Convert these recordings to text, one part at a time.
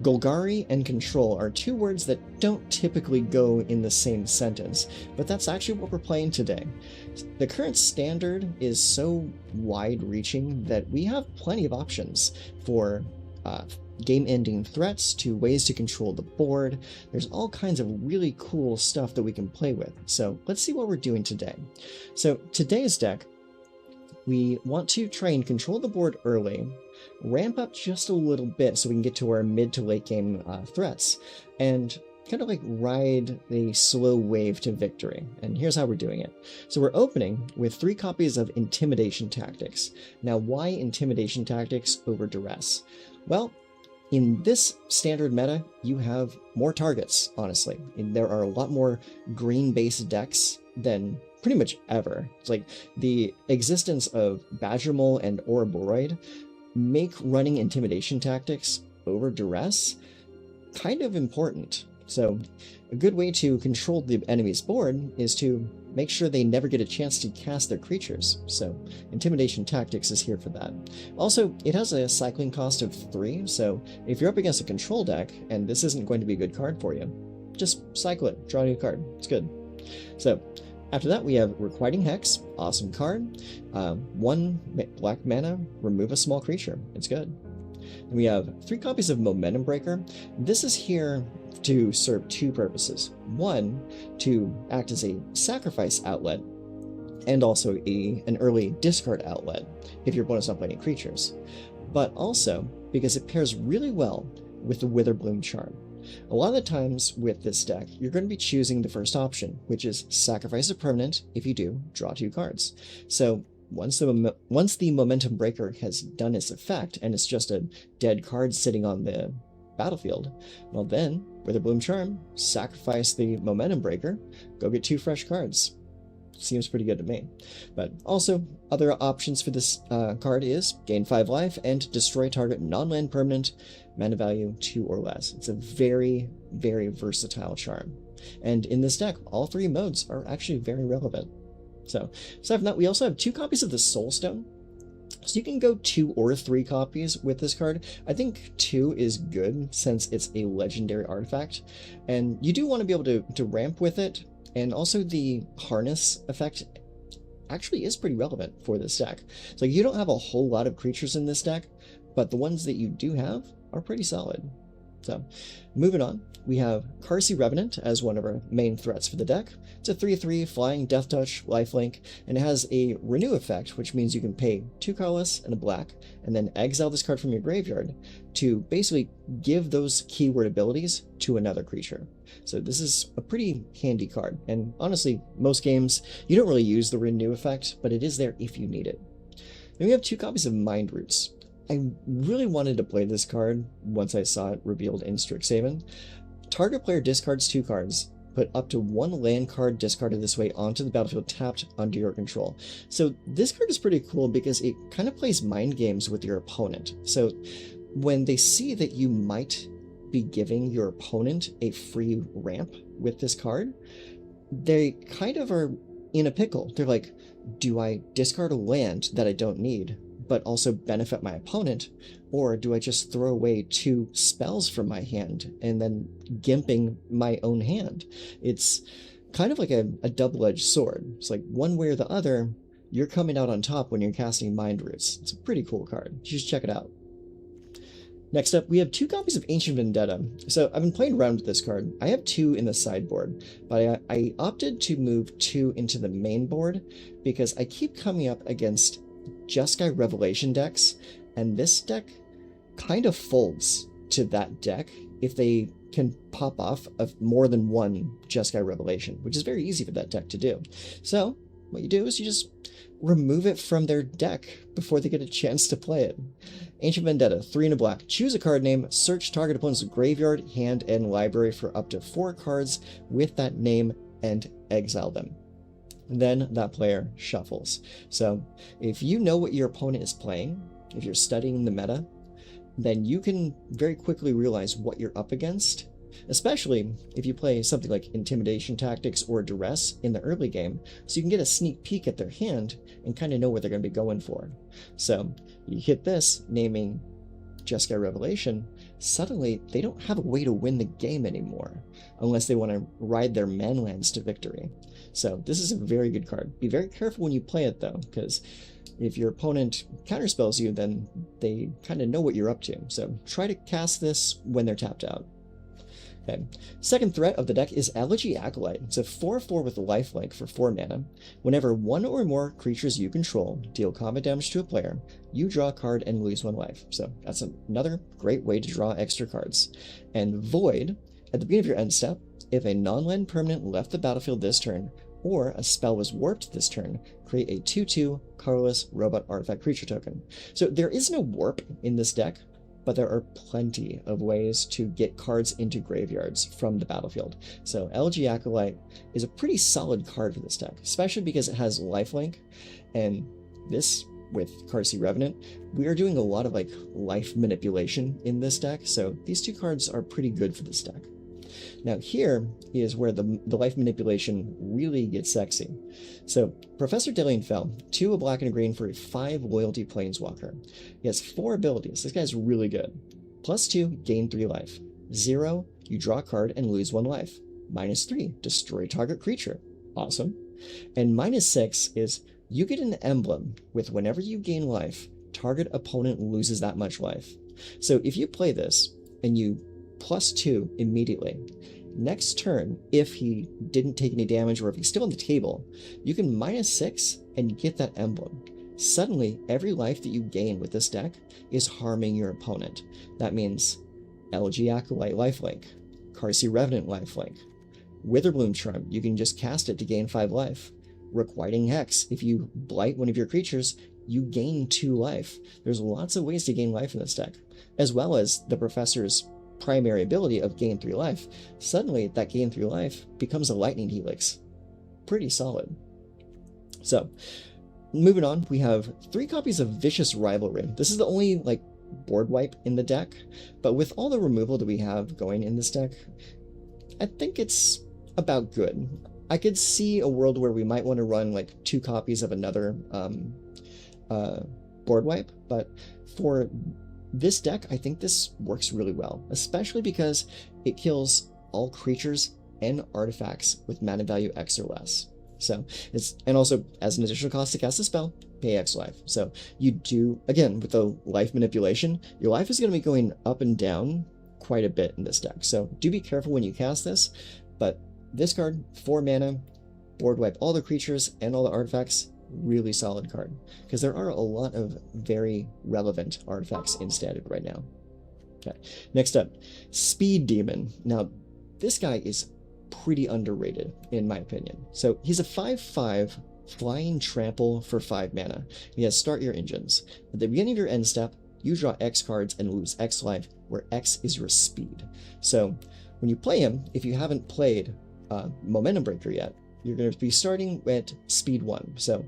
Golgari and Control are two words that don't typically go in the same sentence, but that's actually what we're playing today. The current standard is so wide-reaching that we have plenty of options for game-ending threats to ways to control the board. There's all kinds of really cool stuff that we can play with, so let's see what we're doing today. So today's deck, we want to try and control the board early, ramp up just a little bit so we can get to our mid to late game threats, and kind of like ride the slow wave to victory. And here's how we're doing it. So we're opening with 3 copies of Intimidation Tactics. Now, why Intimidation Tactics over Duress? Well, in this standard meta, you have more targets, honestly. And there are a lot more green-based decks than pretty much ever. It's like the existence of Badgermole and Ouroboros make running Intimidation Tactics over Duress kind of important. So a good way to control the enemy's board is to make sure they never get a chance to cast their creatures. So Intimidation Tactics is here for that. Also, it has a cycling cost of 3, so if you're up against a control deck and this isn't going to be a good card for you, just cycle it, draw a new card. It's good. So after that, we have Requiting Hex, awesome card. 1 black mana, remove a small creature. It's good. And we have 3 copies of Momentum Breaker. This is here to serve 2 purposes. 1, to act as a sacrifice outlet, and also an early discard outlet if your opponent's not playing any creatures. But also, because it pairs really well with the Witherbloom Charm. A lot of the times with this deck, you're going to be choosing the first option, which is sacrifice a permanent. If you do, draw 2 cards. So once the Momentum Breaker has done its effect, and it's just a dead card sitting on the battlefield, well then, Witherbloom Charm, sacrifice the Momentum Breaker, go get 2 fresh cards. Seems pretty good to me. But also, other options for this card is gain 5 life and destroy target non-land permanent, mana value 2 or less. It's a very, very versatile charm. And in this deck, all 3 modes are actually very relevant. So, aside from that, we also have 2 copies of the Soulstone. So you can go 2 or 3 copies with this card. I think 2 is good since it's a legendary artifact. And you do want to be able to ramp with it. And also the harness effect actually is pretty relevant for this deck. So you don't have a whole lot of creatures in this deck, but the ones that you do have are pretty solid. So moving on, we have Qarsi Revenant as one of our main threats for the deck. It's a 3/3 flying death touch lifelink, and it has a renew effect, which means you can pay 2 colorless and a black, and then exile this card from your graveyard to basically give those keyword abilities to another creature. So this is a pretty handy card, and honestly, most games you don't really use the renew effect, but it is there if you need it. Then we have 2 copies of Mind Roots. I really wanted to play this card once I saw it revealed in Strixhaven. Target player discards 2 cards, put up to 1 land card discarded this way onto the battlefield tapped under your control. So this card is pretty cool because it kind of plays mind games with your opponent. So when they see that you might be giving your opponent a free ramp with this card, they kind of are in a pickle. They're like, do I discard a land that I don't need, but also benefit my opponent, or do I just throw away 2 spells from my hand and then gimping my own hand? It's kind of like a double-edged sword. It's like one way or the other, you're coming out on top when you're casting Mind Roots. It's a pretty cool card. You should check it out. Next up, we have 2 copies of Ancient Vendetta. So I've been playing around with this card. I have 2 in the sideboard, but I opted to move 2 into the main board because I keep coming up against Jeskai Revelation decks, and this deck kind of folds to that deck if they can pop off of more than 1 Jeskai Revelation, which is very easy for that deck to do. So what you do is you just remove it from their deck before they get a chance to play it. Ancient Vendetta, 3 and a black. Choose a card name, search target opponent's graveyard, hand, and library for up to 4 cards with that name, and exile them. Then that player shuffles. So if you know what your opponent is playing, if you're studying the meta, then you can very quickly realize what you're up against, especially if you play something like Intimidation Tactics or Duress in the early game, so you can get a sneak peek at their hand and kind of know what they're going to be going for. So you hit this, naming Jeskai Revelation, suddenly they don't have a way to win the game anymore, unless they want to ride their manlands to victory. So this is a very good card. Be very careful when you play it though, because if your opponent counterspells you, then they kind of know what you're up to. So try to cast this when they're tapped out. Okay. Second threat of the deck is Elegy Acolyte. It's a 4/4 with lifelink for 4 mana. Whenever one or more creatures you control deal combat damage to a player, you draw a card and lose 1 life. So that's another great way to draw extra cards. And Void, at the beginning of your end step, if a non-land permanent left the battlefield this turn, or a spell was warped this turn, create a 2/2 colorless robot artifact creature token. So there is no warp in this deck, but there are plenty of ways to get cards into graveyards from the battlefield. So Elegy Acolyte is a pretty solid card for this deck, especially because it has lifelink, and this, with Qarsi Revenant, we are doing a lot of like life manipulation in this deck, so these 2 cards are pretty good for this deck. Now here is where the life manipulation really gets sexy. So Professor Dellian Fel, 2 a black and a green for a 5 loyalty planeswalker. He has 4 abilities. This guy's really good. +2, gain 3 life. 0, you draw a card and lose 1 life. -3, destroy target creature. Awesome. And -6 is you get an emblem with whenever you gain life, target opponent loses that much life. So if you play this and you +2 immediately, next turn, if he didn't take any damage or if he's still on the table, you can -6 and get that emblem. Suddenly, every life that you gain with this deck is harming your opponent. That means Elegy Acolyte lifelink, Qarsi Revenant lifelink, Witherbloom Charm, you can just cast it to gain 5 life. Requiting Hex, if you blight one of your creatures, you gain 2 life. There's lots of ways to gain life in this deck, as well as the Professor's primary ability of gain 3 life. Suddenly that gain 3 life becomes a lightning helix. Pretty solid. So moving on, we have 3 copies of Vicious Rivalry. This is the only like board wipe in the deck, but with all the removal that we have going in this deck, I think it's about good. I could see a world where we might want to run like 2 copies of another board wipe, but for this deck, I think this works really well, especially because it kills all creatures and artifacts with mana value X or less. So and also as an additional cost to cast a spell, pay X life. So you do, again, with the life manipulation, your life is going to be going up and down quite a bit in this deck. So do be careful when you cast this, but this card, 4 mana, board wipe all the creatures and all the artifacts, really solid card, because there are a lot of very relevant artifacts in Standard right now. Okay, next up, Speed Demon. Now, this guy is pretty underrated, in my opinion. So he's a 5/5 flying trample for 5 mana. He has Start Your Engines. At the beginning of your end step, you draw X cards and lose X life, where X is your speed. So when you play him, if you haven't played Momentum Breaker yet, you're going to be starting at speed 1. So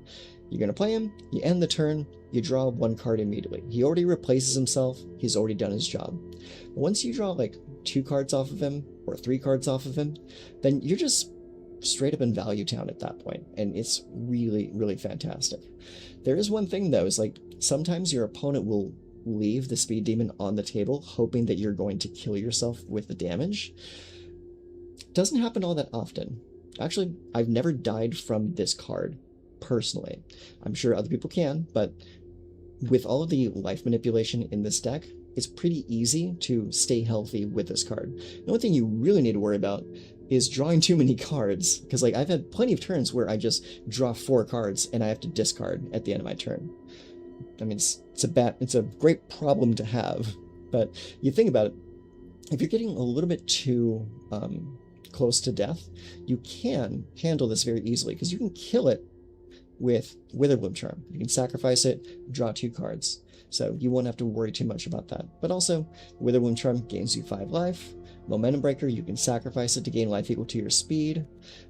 you're going to play him, you end the turn, you draw 1 card immediately. He already replaces himself, he's already done his job. Once you draw like 2 cards off of him, or 3 cards off of him, then you're just straight up in Value Town at that point, and it's really, really fantastic. There is one thing though, is like sometimes your opponent will leave the Speed Demon on the table, hoping that you're going to kill yourself with the damage. Doesn't happen all that often. Actually, I've never died from this card, personally. I'm sure other people can, but with all of the life manipulation in this deck, it's pretty easy to stay healthy with this card. The only thing you really need to worry about is drawing too many cards, because like I've had plenty of turns where I just draw 4 cards and I have to discard at the end of my turn. I mean, it's a great problem to have, but you think about it, if you're getting a little bit too close to death, you can handle this very easily, because you can kill it with Witherbloom Charm. You can sacrifice it, draw 2 cards, so you won't have to worry too much about that. But also, Witherbloom Charm gains you 5 life. Momentum Breaker, you can sacrifice it to gain life equal to your speed.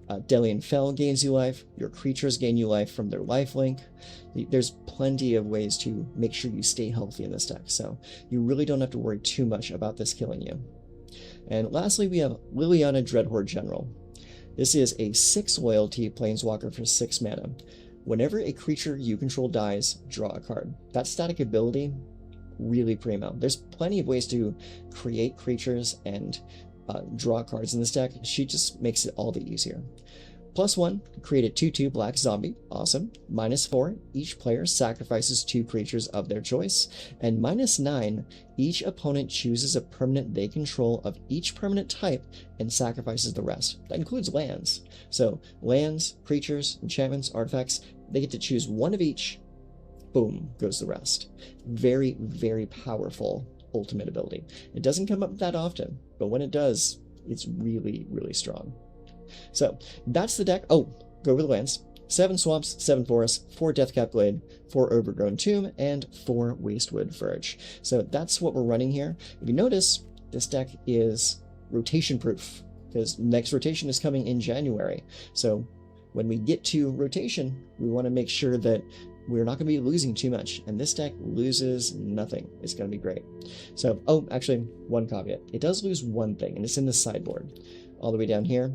Dellian Fel gains you life. Your creatures gain you life from their lifelink. There's plenty of ways to make sure you stay healthy in this deck, so you really don't have to worry too much about this killing you. And lastly, we have Liliana Dreadhorde General. This is a 6 loyalty planeswalker for 6 mana. Whenever a creature you control dies, draw a card. That static ability really primo. There's plenty of ways to create creatures and draw cards in this deck. She just makes it all the easier. +1, create a 2/2 black zombie. Awesome. -4, each player sacrifices 2 creatures of their choice. And -9, each opponent chooses a permanent they control of each permanent type and sacrifices the rest. That includes lands. So lands, creatures, enchantments, artifacts, they get to choose one of each. Boom, goes the rest. Very, very powerful ultimate ability. It doesn't come up that often, but when it does, it's really, really strong. So that's the deck. Oh, go over the lands. 7 swamps, 7 forests, 4 Deathcap Glade, 4 Overgrown Tomb, and 4 Wastewood Verge. So that's what we're running here. If you notice, this deck is rotation proof, because next rotation is coming in January. So when we get to rotation, we want to make sure that we're not going to be losing too much, and this deck loses nothing. It's going to be great. So, oh, actually, one caveat. It does lose one thing, and it's in the sideboard. All the way down here,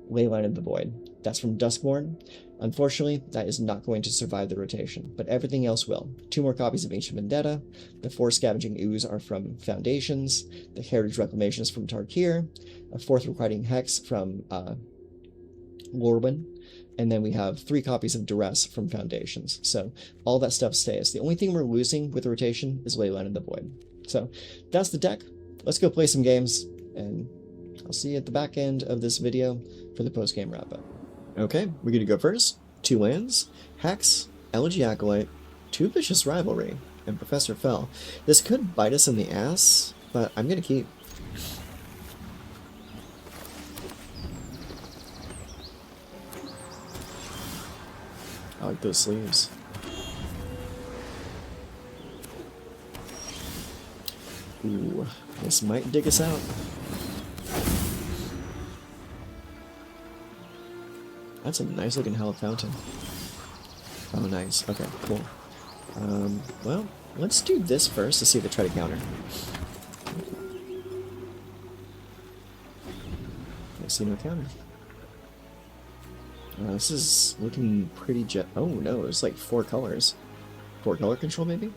Leyline of the Void. That's from Duskborn. Unfortunately, that is not going to survive the rotation, but everything else will. 2 more copies of Ancient Vendetta. The 4 Scavenging Ooze are from Foundations. The Heritage Reclamation is from Tarkir. A 4th Requiting Hex from Lorwyn. And then we have 3 copies of Duress from Foundations. So all that stuff stays. The only thing we're losing with the rotation is Leyline of the Void. So that's the deck. Let's go play some games, and I'll see you at the back end of this video for the post-game wrap-up. Okay, we're going to go first. 2 lands, Hex, Elegy Acolyte, 2 Vicious Rivalry, and Professor Fel. This could bite us in the ass, but I'm going to keep. I like those sleeves. Ooh, this might dig us out. That's a nice looking Hallowed Fountain. Oh, nice. Okay, cool. Well, let's do this first to see if they try to counter. I see no counter. This is looking pretty oh no, it's like 4 colors. 4 color control, maybe?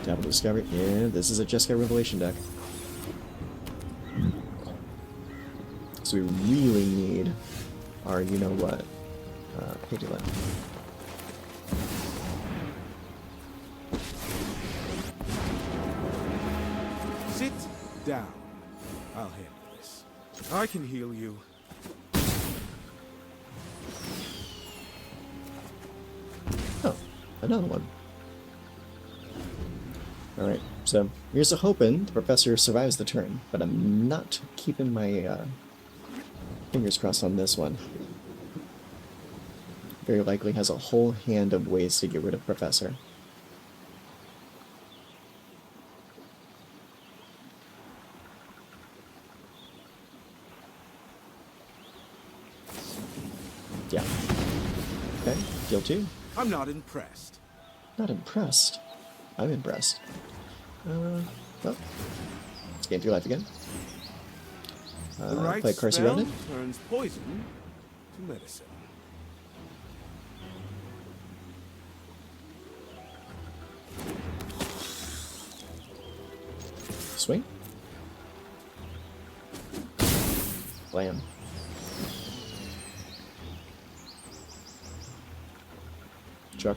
Dabble Discovery. Yeah, this is a Jeskai Revelation deck. So we really need our you-know-what Piglet. Sit down. I'll handle this. I can heal you. Oh, another one. Alright, so here's a hoping the professor survives the turn, but I'm not keeping my fingers crossed on this one. Very likely has a whole hand of ways to get rid of Professor. Yeah. Okay, deal 2. I'm not impressed. Not impressed. I'm impressed. Well, let's gain 3 life again. The right play Qarsi spell Revenant. turns poison to medicine. Swing. Blam. 3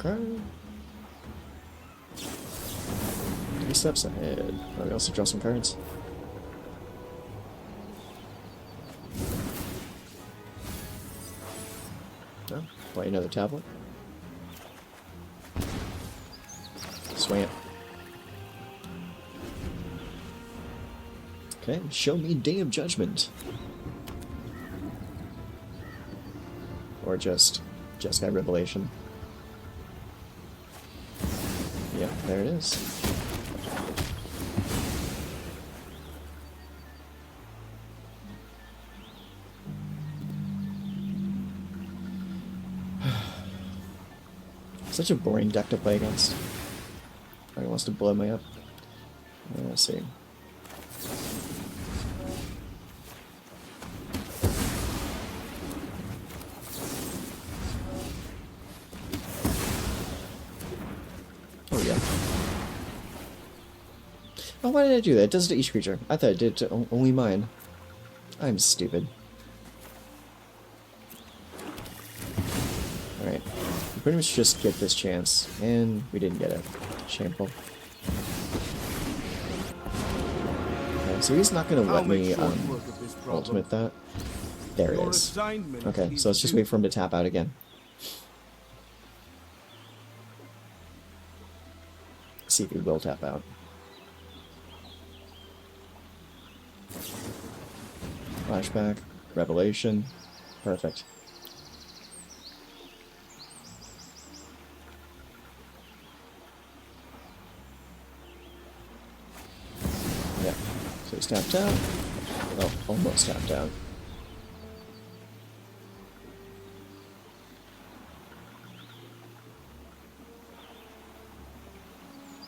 steps ahead. Oh, we also draw some cards. Oh, play another tablet. Swamp. Okay, show me Day of Judgment. Or just Jeskai Revelation. Yeah, there it is. Such a boring deck to play against. He wants to blow me up. Let's see. Oh, why did I do that? It does it to each creature. I thought it did to only mine. I'm stupid. Alright. We pretty much just get this chance, and we didn't get it. Shameful. Okay, so he's not going to let me ultimate that. There it is. Okay, so let's just wait for him to tap out again. See if he will tap out. Flashback, Revelation, perfect. Yeah, so he's tapped out. Well, almost tapped out.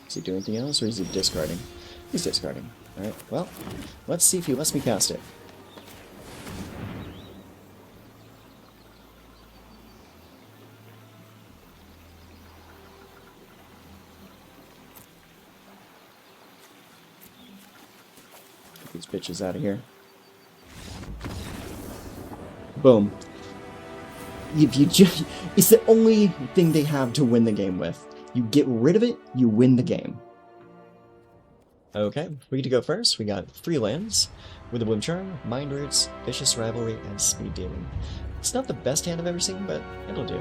Does he do anything else, or is he discarding? He's discarding. Alright, well, let's see if he lets me cast it. Get these bitches out of here. Boom. If you just, it's the only thing they have to win the game with. You get rid of it, you win the game. Okay, we get to go first. We got 3 lands, Witherbloom Charm, Mind Roots, Vicious Rivalry, and Speed Demon. It's not the best hand I've ever seen, but it'll do.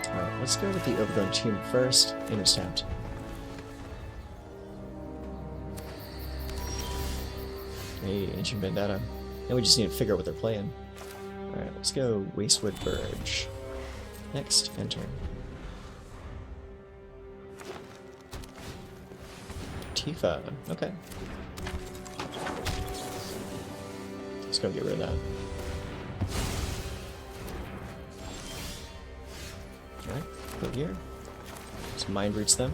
Alright, let's go with the Overgrown Tomb first, and it's tapped. Hey, Ancient Vendetta. Now we just need to figure out what they're playing. Alright, let's go Wastewood Verge. Next, enter. Tifa, okay. Let's go get rid of that. Alright, put here. Let's Mind Roots them.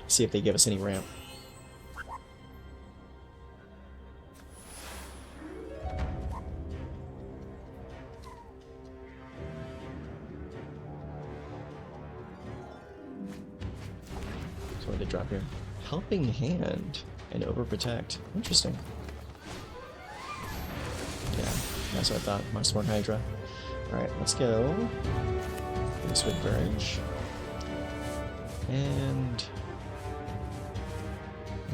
See if they give us any ramp. What did they drop here? Helping Hand and Overprotect. Interesting. Yeah, that's what I thought. My Smart Hydra. Alright, let's go. Wastewood Verge. And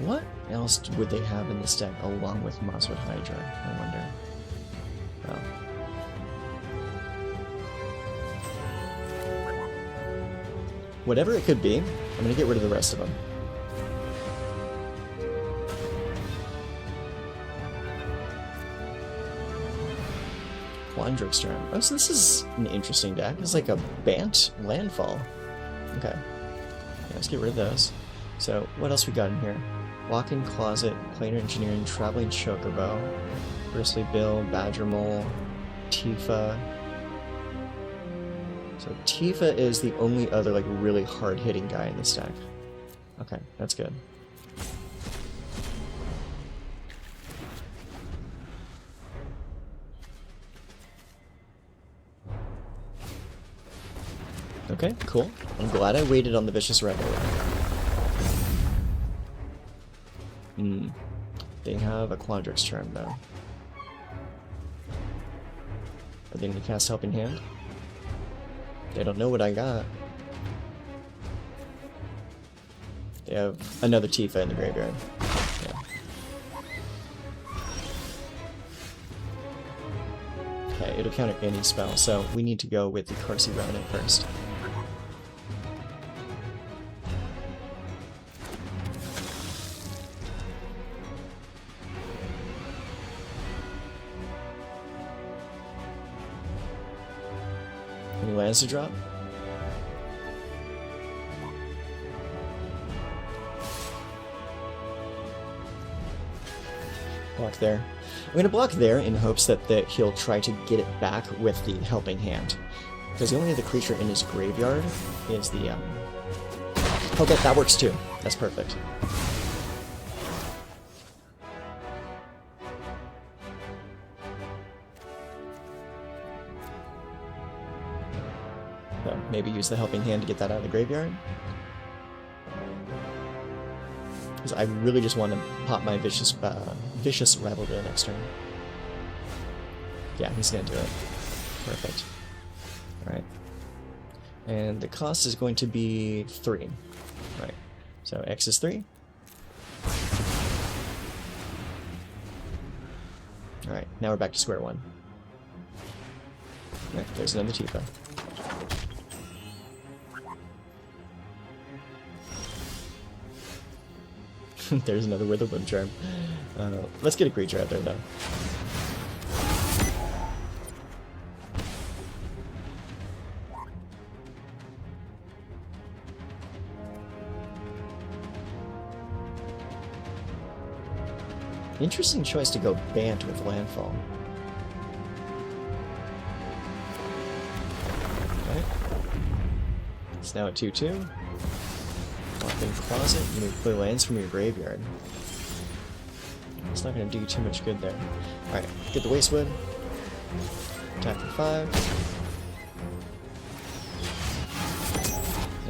what else would they have in this deck along with Mosswood Hydra? I wonder. Well. Whatever it could be, I'm gonna get rid of the rest of them. Quandrix Charm. Oh, so this is an interesting deck. It's like a Bant landfall. Okay. Yeah, let's get rid of those. So, what else we got in here? Walk-in Closet, Planar Engineering, Traveling Chocobo, Bristly Bill, Badger Mole, Tifa. So Tifa is the only other like really hard-hitting guy in this deck. Okay, that's good. Okay, cool. I'm glad I waited on the Vicious Rivalry. They have a Quandrix Charm though. Are they going to cast Helping Hand? They don't know what I got. They have another Tifa in the graveyard. Yeah. Okay, it'll counter any spell, so we need to go with the Qarsi Revenant first. Any lands to drop? Block there. I'm going to block there in hopes that he'll try to get it back with the Helping Hand. Because the only other creature in his graveyard is the... Okay, that works too. That's perfect. So maybe use the Helping Hand to get that out of the graveyard. Because I really just want to pop my Vicious Rivalry next turn. Yeah, he's gonna do it. Perfect. Alright. And the cost is going to be 3. Right. So X is 3. Alright, now we're back to square one. Alright, there's another Tifa. There's another Witherbloom Charm. Let's get a creature out there, though. Interesting choice to go Bant with Landfall. Okay. It's now a 2/2. Lock in Closet, you may play lands from your graveyard. It's not going to do you too much good there. Alright, get the Wastewood. Attack for 5.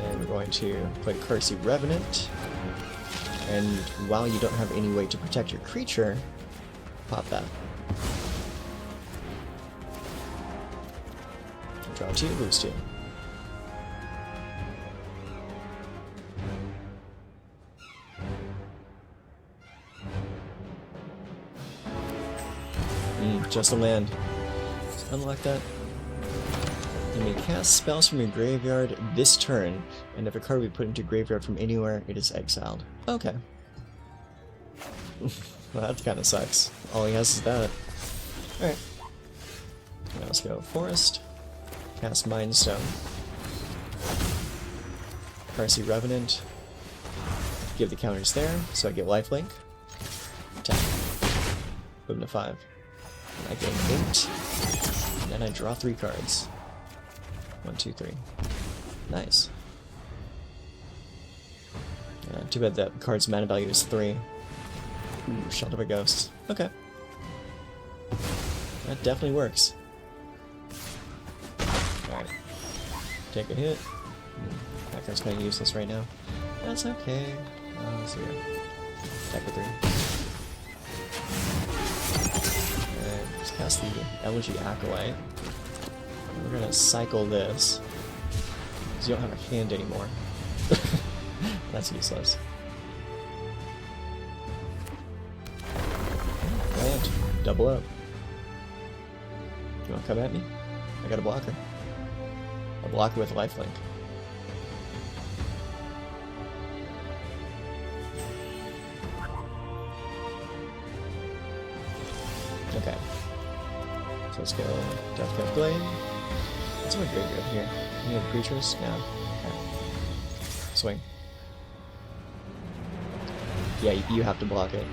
And we're going to play Qarsi Revenant. And while you don't have any way to protect your creature, pop that. Draw 2, lose 2. Just a land. Let's unlock that. You may cast spells from your graveyard this turn, and if a card we put into graveyard from anywhere, it is exiled. Okay. Well, that kind of sucks. All he has is that. Alright. Now let's go Forest. Cast Mind Stone. Qarsi Revenant. Give the counters there, so I get lifelink. Attack. Boom to 5. I gain 8. And then I draw 3 cards. 1, 2, 3. Nice. Too bad that card's mana value is 3. Ooh, Shot of a Ghost. Okay. That definitely works. Alright. Take a hit. That card's kind of useless right now. That's okay. Let's see here. Attack for 3. And let's cast the Elegy Acolyte. We're gonna cycle this. Because you don't have a hand anymore. That's useless. And double up. You wanna come at me? I got a blocker. A blocker with lifelink. Okay. So let's go Deathcap Glade. What's my graveyard here? Any other creatures? No. Okay. Swing. Yeah, you have to block it.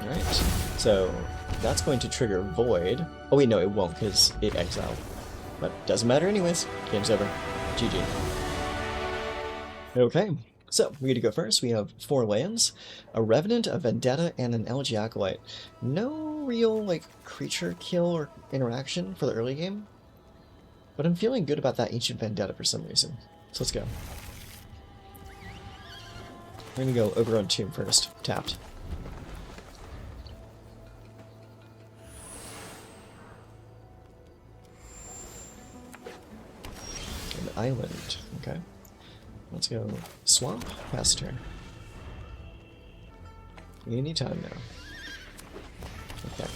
Alright. So that's going to trigger Void. Oh wait, no, it won't because it exiled. But doesn't matter anyways. Game's over. GG. Okay. So, we get to go first. We have 4 lands, a Revenant, a Vendetta, and an Elegy Acolyte. No real, like, creature kill or interaction for the early game, but I'm feeling good about that Ancient Vendetta for some reason. So let's go. We're gonna go Overgrown Tomb first. Tapped. An island. Okay. Let's go Swamp, pass turn. Anytime now. Okay.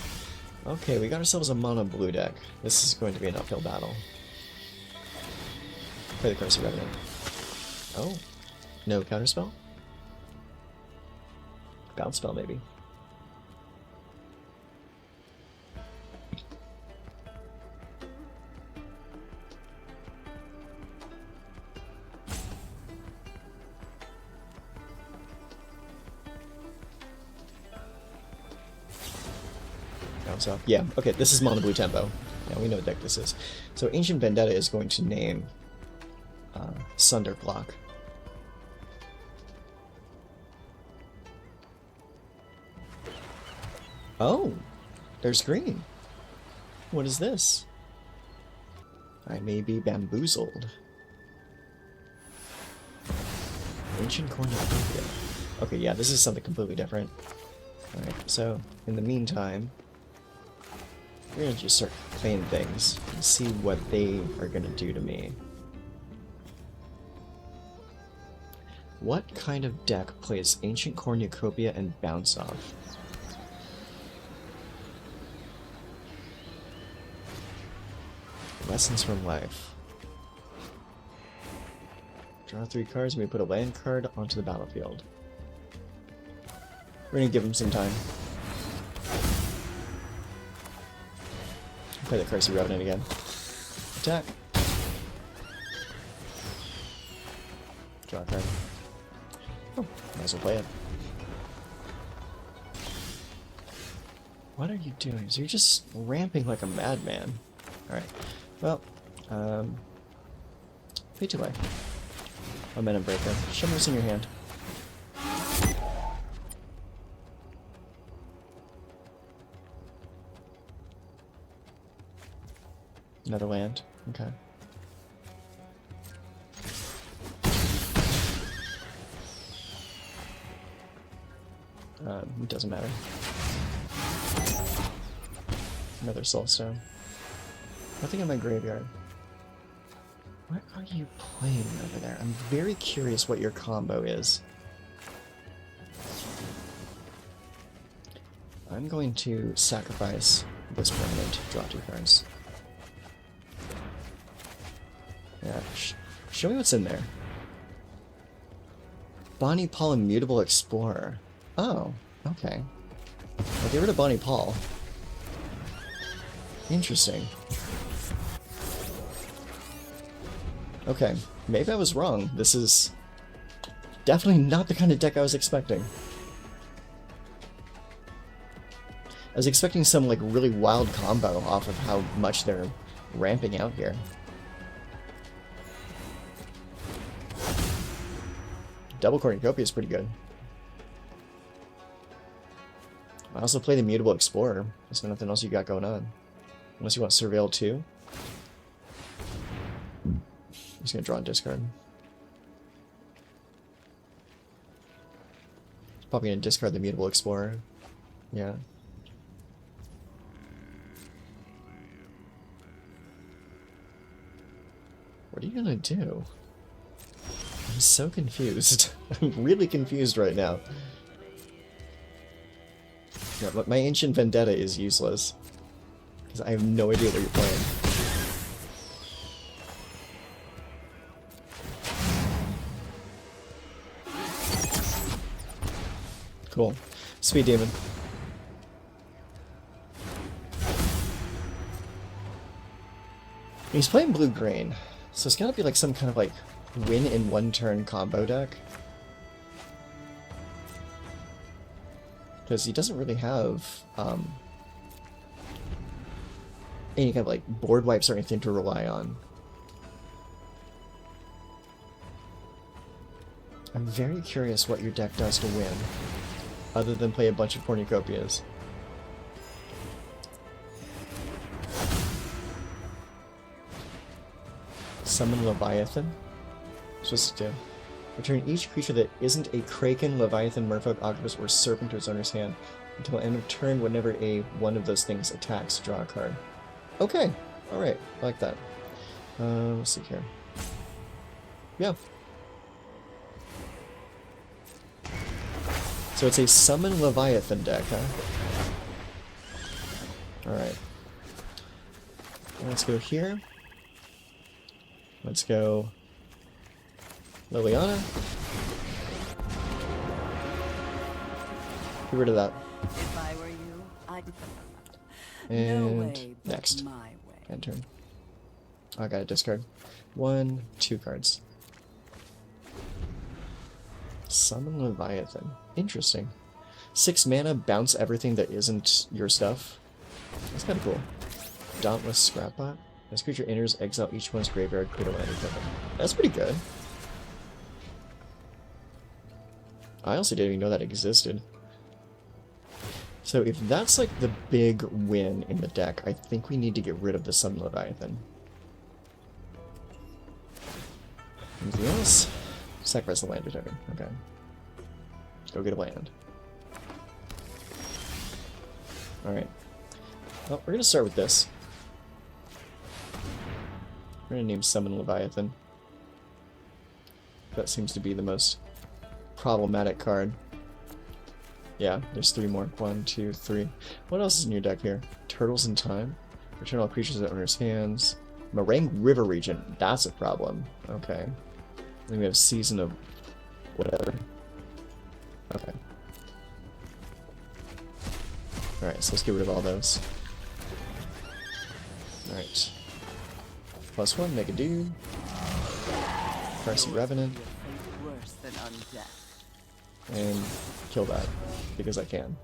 Okay, we got ourselves a mono blue deck. This is going to be an uphill battle. Play the Qarsi Revenant. Oh. No counterspell? Bounce spell, maybe. So, yeah, okay, this is mono blue tempo. Yeah, we know what deck this is. So Ancient Vendetta is going to name Sunderblock. Oh, there's green. What is this? I may be bamboozled. Ancient Cornucopia. Okay, yeah, this is something completely different. Alright, so, in the meantime, we're gonna just start playing things and see what they are gonna do to me. What kind of deck plays Ancient Cornucopia and Bounce Off? Lessons from Life. Draw 3 cards and we put a land card onto the battlefield. We're gonna give him some time. Play the Qarsi Revenant again. Attack. Draw a card. Oh, might as well play it. What are you doing? So you're just ramping like a madman. Alright. Well, pay 2 life. Momentum Breaker. Show me what's in your hand. Another land. Okay. It doesn't matter. Another Soulstone. Nothing in my graveyard. What are you playing over there? I'm very curious what your combo is. I'm going to sacrifice this permanent, draw 2 cards. Yeah, show me what's in there. Bonnie Paul Immutable Explorer. Oh, okay. I'll get rid of Bonnie Paul. Interesting. Okay, maybe I was wrong. This is definitely not the kind of deck I was expecting. I was expecting some like really wild combo off of how much they're ramping out here. Double Cornucopia is pretty good. I also play the Mutable Explorer. There's nothing else you got going on. Unless you want Surveil 2. I'm just gonna draw and discard. Probably gonna discard the Mutable Explorer. Yeah. What are you gonna do? I'm so confused. I'm really confused right now. Yeah, but my Ancient Vendetta is useless. Because I have no idea what you're playing. Cool. Sweet Demon. He's playing blue-green, so it's gotta be like some kind of like win in 1 turn combo deck. Because he doesn't really have any kind of like board wipes or anything to rely on. I'm very curious what your deck does to win, other than play a bunch of cornucopias. Summon Leviathan. What's to do? Return each creature that isn't a Kraken, Leviathan, Merfolk, Octopus, or Serpent to its owner's hand until end of turn. Whenever one of those things attacks, draw a card. Okay, alright, I like that. Let's see here. Yeah. So it's a Summon Leviathan deck, huh? Alright. Let's go here. Let's go Liliana. Get rid of that. If I were you, I'd... And no way but next. my way. End turn. Oh, I gotta discard. 1, 2 cards. Summon Leviathan. Interesting. 6 mana, bounce everything that isn't your stuff. That's kinda cool. Dauntless Scrapbot. This creature enters, exile each one's graveyard, create a land token. That's pretty good. I also didn't even know that existed. So if that's like the big win in the deck, I think we need to get rid of the Summon Leviathan. Anything else? Sacrifice the land token. Okay. Go get a land. Alright. Well, we're gonna start with this. We're gonna name Summon Leviathan. That seems to be the most problematic card. Yeah, there's 3 more. 1, 2, 3. What else is in your deck here? Turtles in Time. Return all creatures that owner's hands. Moraine River Regent. That's a problem. Okay. Then we have Season of whatever. Okay. Alright, so let's get rid of all those. Alright. +1, make a dude. Qarsi Revenant. Worse than undeath. And kill that. Because I can.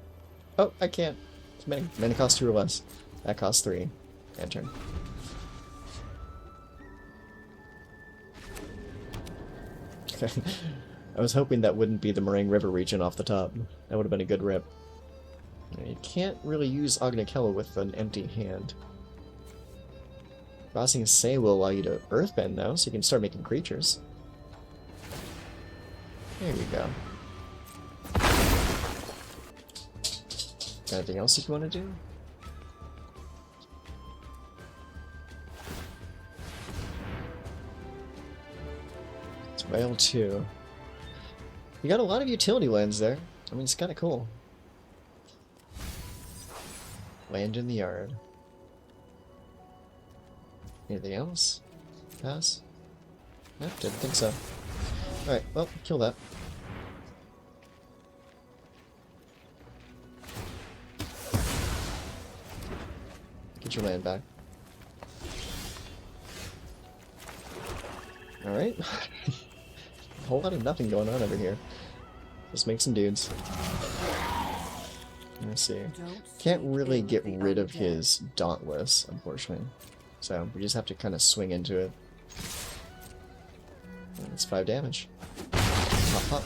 Oh, I can't. It's many. Mana costs 2 or less. That costs 3. End turn. Okay. I was hoping that wouldn't be the Moraine River region off the top. That would have been a good rip. You can't really use Ognakella with an empty hand. Crossing Say will allow you to Earthbend though, so you can start making creatures. There you go. Anything else you want to do? It's Whale 2. You got a lot of utility lands there. I mean, it's kind of cool. Land in the yard. Anything else? Pass? Nope, didn't think so. Alright, well, kill that. Get your land back. Alright. A whole lot of nothing going on over here. Let's make some dudes. Let's see. Can't really get rid of his Dauntless, unfortunately. So we just have to kind of swing into it. It's 5 damage. Pop, pop.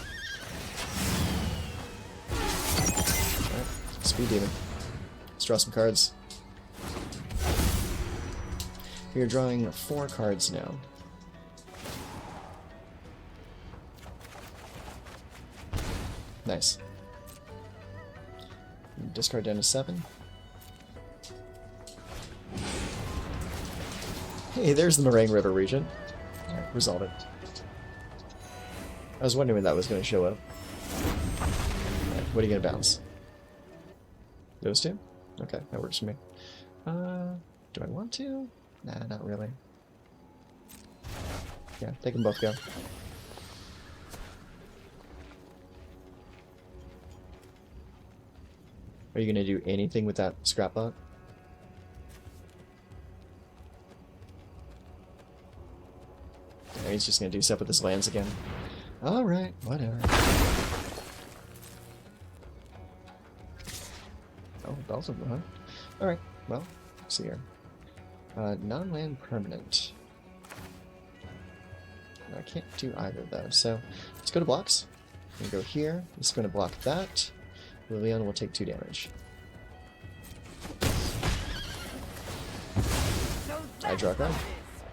Alright, Speed Demon. Let's draw some cards. We are drawing 4 cards now. Nice. Discard down to 7. Hey, there's the Moraine River region. Alright, resolve it. I was wondering when that was going to show up. Alright, what are you going to bounce? Those 2? Okay, that works for me. Do I want to? Nah, not really. Yeah, they can both go. Are you going to do anything with that scrapbot? Yeah, he's just going to do stuff with his lands again. Alright, whatever. Oh, both of them, huh? Alright, well, let's see here. Non-land permanent. No, I can't do either of those, so let's go to blocks. I'm going to go here. This is going to block that. Liliana will take 2 damage. I draw a card.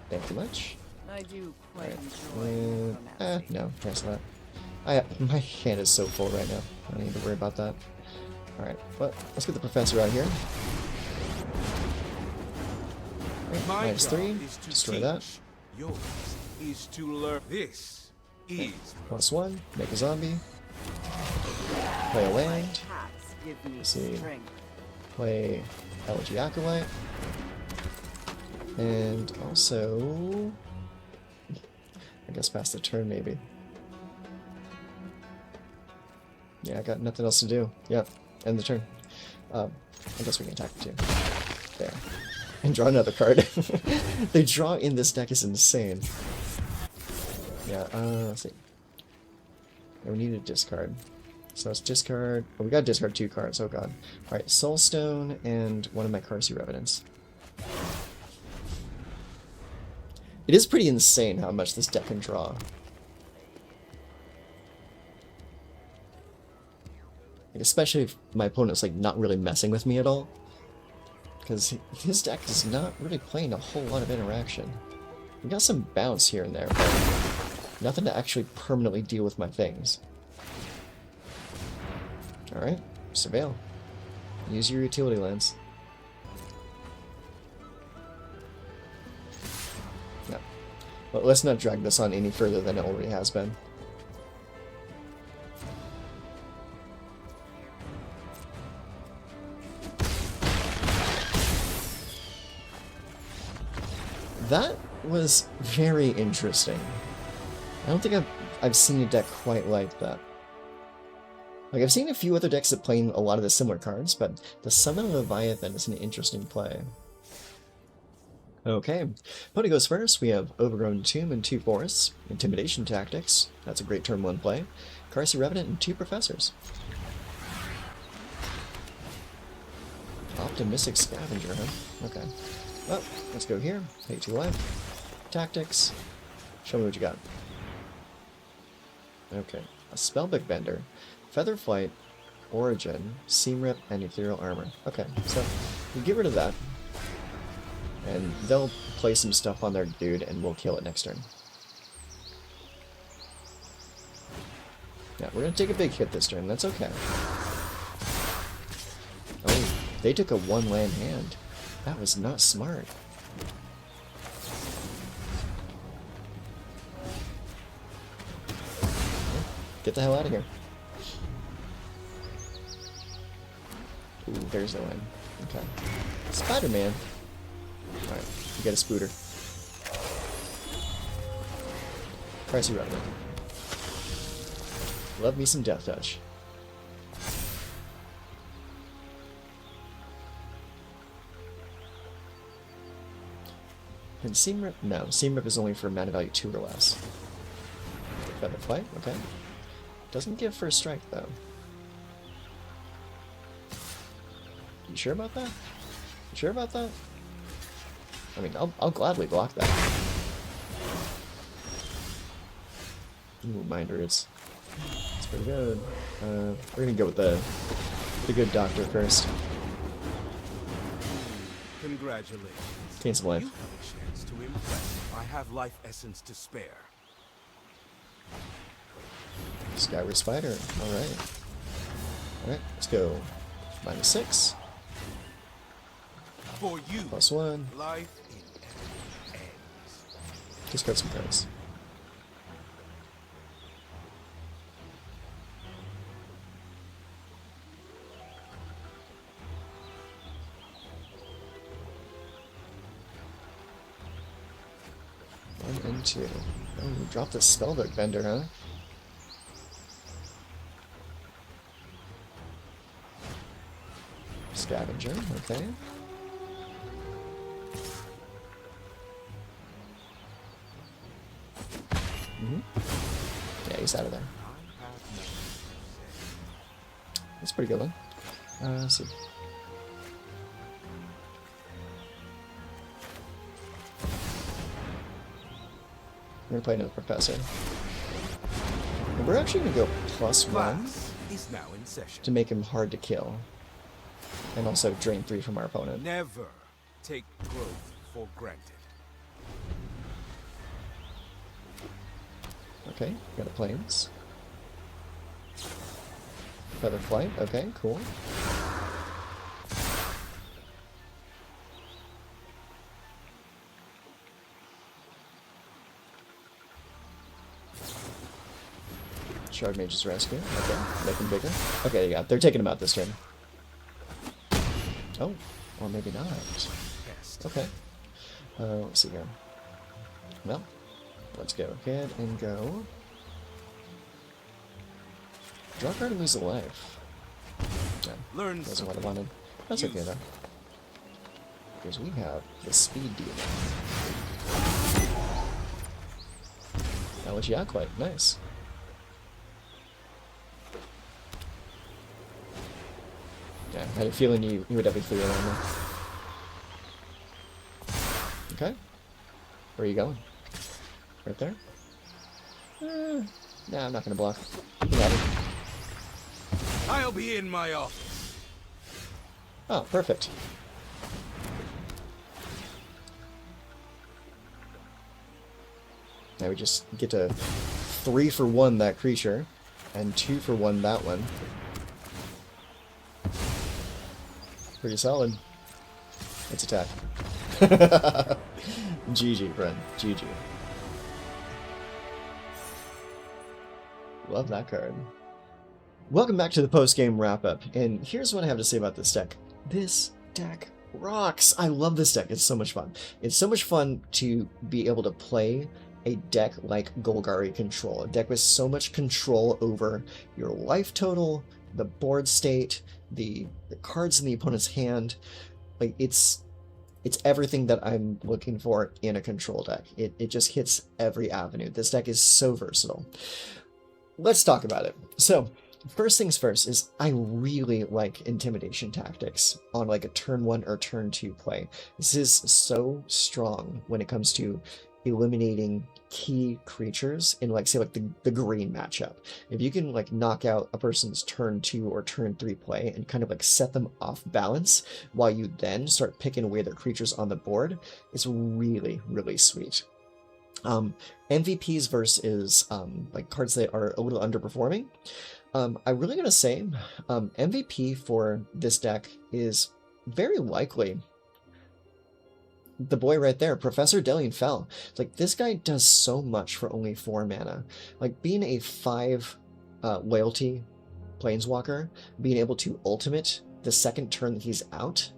Thank you much. I do quite Right. No, cancel that. My hand is so full right now. I don't need to worry about that. Alright, well, let's get the Professor out here. Right, -3, destroy that. Yours is to learn. This is +1, make a zombie. Play a land. cats give me Let's see. strength. Play Elegy Acolyte. And also... I guess pass the turn, maybe. Yeah, I got nothing else to do. Yep, end the turn. I guess we can attack too. There. And draw another card. They draw in this deck is insane. Yeah, let's see. Yeah, we need a discard. So let's discard... Oh, we gotta discard 2 cards, oh god. Alright, Soulstone and one of my Qarsi Revenants. It is pretty insane how much this deck can draw. Like, especially if my opponent's like not really messing with me at all. Because his deck is not really playing a whole lot of interaction. We got some bounce here and there, but Nothing to actually permanently deal with my things. Alright, Surveil. Use your utility lens. No. Well, let's not drag this on any further than it already has been. That was very interesting. I don't think I've seen a deck quite like that. Like, I've seen a few other decks that play a lot of the similar cards, but the Summon Leviathan is an interesting play. Okay, opponent goes first. We have Overgrown Tomb and 2 forests. Intimidation Tactics, that's a great turn 1 play. Qarsi Revenant and 2 professors. Optimistic Scavenger, huh? Okay. Well, let's go here. Pay 2 life. Tactics. Show me what you got. Okay. A Spellbook Bender. Featherflight, Origin, Seam Rip, and Ethereal Armor. Okay, so we get rid of that. And they'll play some stuff on their dude, and we'll kill it next turn. Yeah, we're gonna take a big hit this turn. That's okay. Oh, they took a 1-land hand. That was not smart. Get the hell out of here. Ooh, there's the line. Okay. Spider-Man. Alright, you got a Spooter. Qarsi Revenant. Love me some Death Touch. And Seam Rip? No, Seam Rip is only for mana value 2 or less. Featherflight, okay. Doesn't give first strike, though. You sure about that? You sure about that? I mean, I'll gladly block that. Ooh, Minder, it's pretty good. We're gonna go with the good doctor first. Congratulations. Gain some life. You have a chance to impress. I have life essence to spare. Skyward Spider. Alright. Alright, let's go. -6. For you, +1. life in ends. Discard some cards. One and 2. Oh, we dropped the Spellbook Bender, huh? Scavenger, okay. Yeah, he's out of there. That's a pretty good one. Let's see. We're gonna play another Professor. And we're actually gonna go +1 Class is now in session. to make him hard to kill. And also drain 3 from our opponent. Never take growth for granted. Okay, got a Plains. Featherflight, okay, cool. Shard Mage's Rescue, okay, make him bigger. Okay, yeah, they're taking him out this turn. Oh, or maybe not. Okay. Let's see here. Well, let's go ahead and go. Draw a card and lose a life. No, Learn wasn't what I wanted. That's okay though. Because we have the Speed Demon. Elegy Acolyte, nice. Yeah, I had a feeling you would have a clear around there. Okay. Where are you going? Right there? Nah, I'm not gonna block. You got it. I'll be in my office. Oh, perfect. Now we just get to 3 for 1 that creature, and 2 for 1 that one. Pretty solid. Let's attack. GG, friend. GG. Love that card. Welcome back to the post-game wrap-up, and here's what I have to say about this deck. This deck rocks! I love this deck. It's so much fun. It's so much fun to be able to play a deck like Golgari Control, a deck with so much control over your life total, the board state, the cards in the opponent's hand. Like, it's everything that I'm looking for in a control deck. It just hits every avenue. This deck is so versatile. Let's talk about it. So, first things first is I really like Intimidation Tactics on like a turn 1 or turn 2 play. This is so strong when it comes to eliminating key creatures in, like, say, like the green matchup. If you can like knock out a person's turn 2 or turn 3 play and kind of like set them off balance while you then start picking away their creatures on the board, it's really, really sweet. MVPs versus like cards that are a little underperforming. I'm really gonna say MVP for this deck is very likely the boy right there, Professor Dellian Fel. Like, this guy does so much for only 4 mana. Like, being a 5 loyalty planeswalker, being able to ultimate the second turn that he's out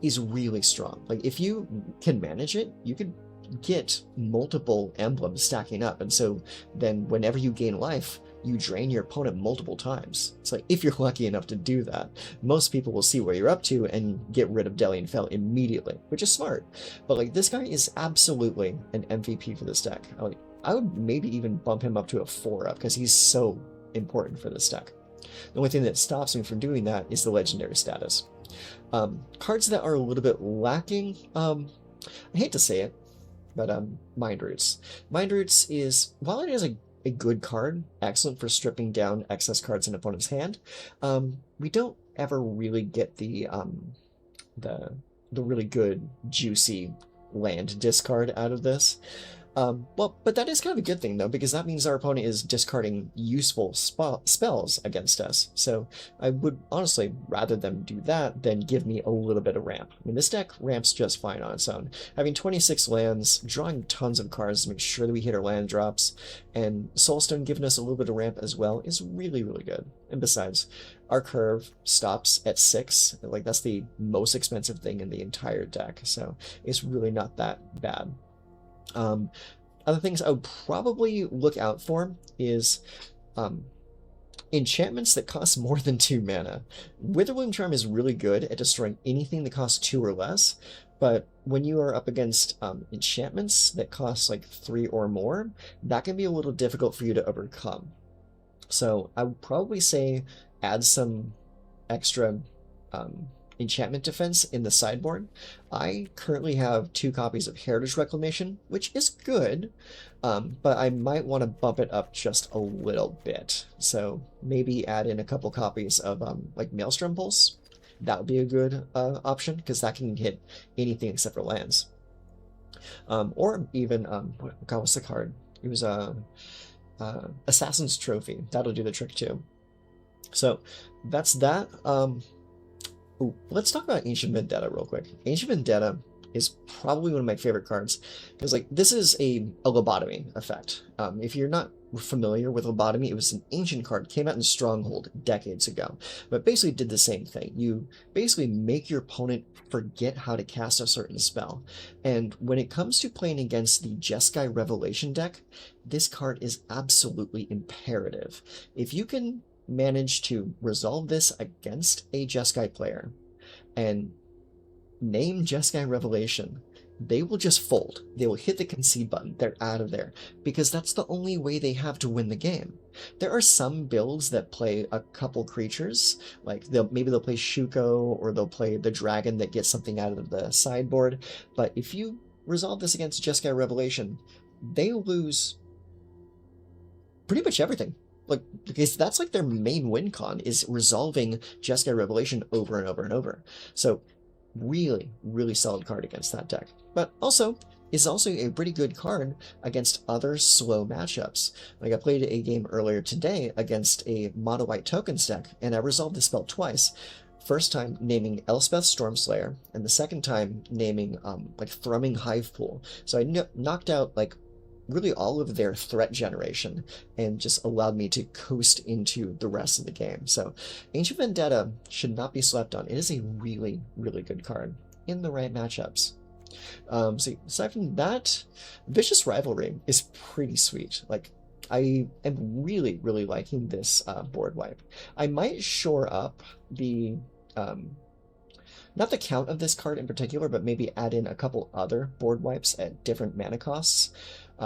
is really strong. Like, if you can manage it, you could get multiple emblems stacking up, and so then whenever you gain life, you drain your opponent multiple times. It's like, if you're lucky enough to do that, most people will see where you're up to and get rid of Dellian Fel immediately, which is smart. But like, this guy is absolutely an MVP for this deck. I would maybe even bump him up to a 4-up because he's so important for this deck. The only thing that stops me from doing that is the legendary status. Cards that are a little bit lacking, I hate to say it, but Mind Roots. Mind Roots is, while it is a good card, excellent for stripping down excess cards in an opponent's hand, we don't ever really get the really good, juicy land discard out of this. Well, but that is kind of a good thing, though, because that means our opponent is discarding useful spells against us. So I would honestly rather them do that than give me a little bit of ramp. I mean, this deck ramps just fine on its own. Having 26 lands, drawing tons of cards to make sure that we hit our land drops, and Soulstone giving us a little bit of ramp as well is really, really good. And besides, our curve stops at 6. Like, that's the most expensive thing in the entire deck, so it's really not that bad. Other things I would probably look out for is enchantments that cost more than 2 mana. Witherbloom Charm is really good at destroying anything that costs 2 or less, but when you are up against enchantments that cost like 3 or more, that can be a little difficult for you to overcome. So I would probably say add some extra enchantment defense in the sideboard. I currently have 2 copies of Heritage Reclamation, which is good, but I might want to bump it up just a little bit. So maybe add in a couple copies of like Maelstrom Pulse. That would be a good option, because that can hit anything except for lands. Or even, God, what's the card? It was Assassin's Trophy. That'll do the trick too. So that's that. Ooh, let's talk about Ancient Vendetta real quick. Ancient Vendetta is probably one of my favorite cards, because like, this is a lobotomy effect. If you're not familiar with lobotomy, it was an ancient card, came out in Stronghold decades ago, but basically did the same thing. You basically make your opponent forget how to cast a certain spell, and when it comes to playing against the Jeskai Revelation deck, this card is absolutely imperative. If you can manage to resolve this against a Jeskai player and name Jeskai Revelation, they will just fold. They will hit the concede button. They're out of there, because that's the only way they have to win the game. There are some builds that play a couple creatures, like maybe they'll play Shuko, or they'll play the dragon that gets something out of the sideboard, but if you resolve this against Jeskai Revelation, they lose pretty much everything. Like, because that's like their main win con, is resolving Jeskai Revelation over and over and over. So really, really solid card against that deck. But also, is also a pretty good card against other slow matchups. Like I played a game earlier today against a mono white tokens deck, and I resolved the spell twice. First time naming Elspeth Stormslayer, and the second time naming like Thrumming Hivepool. So I knocked out like really all of their threat generation and just allowed me to coast into the rest of the game. So Ancient Vendetta should not be slept on. It is a really, really good card in the right matchups. So aside from that, Vicious Rivalry is pretty sweet. Like, I am really, really liking this board wipe. I might shore up the, not the count of this card in particular, but maybe add in a couple other board wipes at different mana costs.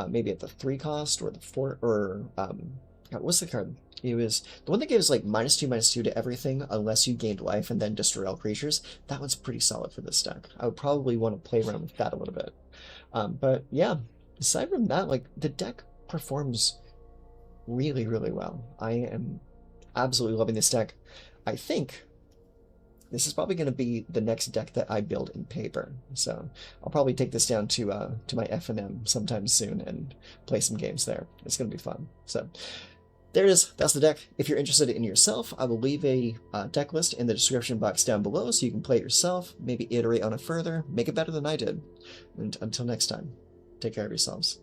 Maybe at the 3 cost or the 4, or, what's the card? It was the one that gives like -2/-2 to everything unless you gained life and then destroy all creatures. That one's pretty solid for this deck. I would probably want to play around with that a little bit. But yeah, aside from that, like the deck performs really, really well. I am absolutely loving this deck. I think this is probably going to be the next deck that I build in paper. So I'll probably take this down to my F&M sometime soon and play some games there. It's going to be fun. So there it is. That's the deck. If you're interested in yourself, I will leave a deck list in the description box down below so you can play it yourself, maybe iterate on it further, make it better than I did. And until next time, take care of yourselves.